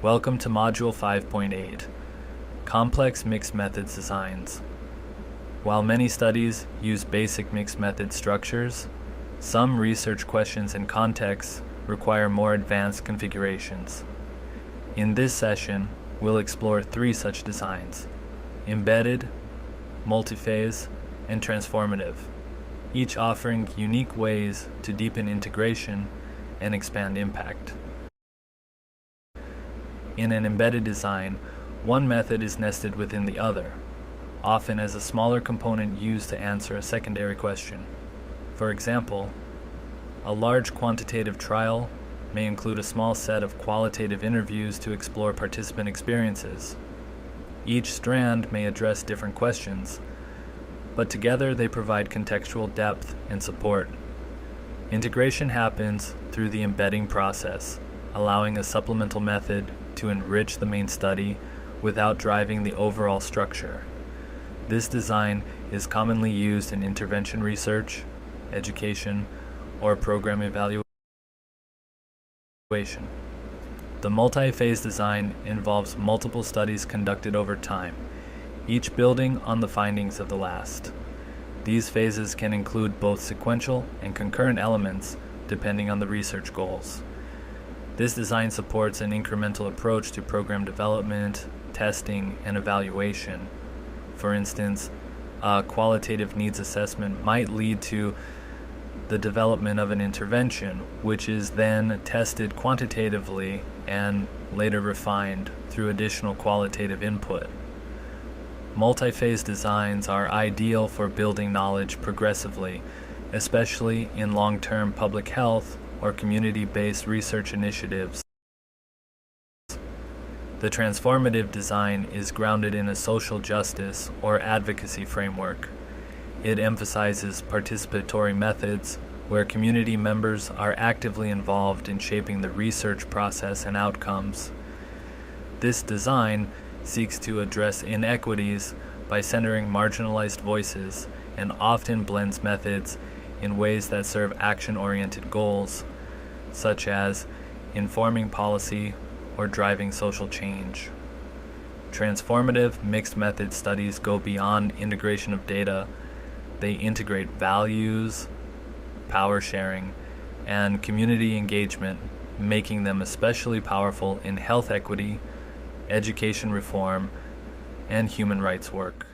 Welcome to Module 5.8, Complex Mixed Methods Designs. While many studies use basic mixed method structures, some research questions and contexts require more advanced configurations. In this session, we'll explore three such designs: embedded, multiphase, and transformative, each offering unique ways to deepen integration and expand impact. In an embedded design, one method is nested within the other, often as a smaller component used to answer a secondary question. For example, a large quantitative trial may include a small set of qualitative interviews to explore participant experiences. Each strand may address different questions, but together they provide contextual depth and support. Integration happens through the embedding process, allowing a supplemental method to enrich the main study without driving the overall structure. This design is commonly used in intervention research, education, or program evaluation. The multi-phase design involves multiple studies conducted over time, each building on the findings of the last. These phases can include both sequential and concurrent elements depending on the research goals. This design supports an incremental approach to program development, testing, and evaluation. For instance, a qualitative needs assessment might lead to the development of an intervention, which is then tested quantitatively and later refined through additional qualitative input. Multi-phase designs are ideal for building knowledge progressively, especially in long-term public health or community-based research initiatives. The transformative design is grounded in a social justice or advocacy framework. It emphasizes participatory methods where community members are actively involved in shaping the research process and outcomes. This design seeks to address inequities by centering marginalized voices and often blends methods in ways that serve action-oriented goals, such as informing policy or driving social change. Transformative mixed method studies go beyond integration of data. They integrate values, power sharing, and community engagement, making them especially powerful in health equity, education reform, and human rights work.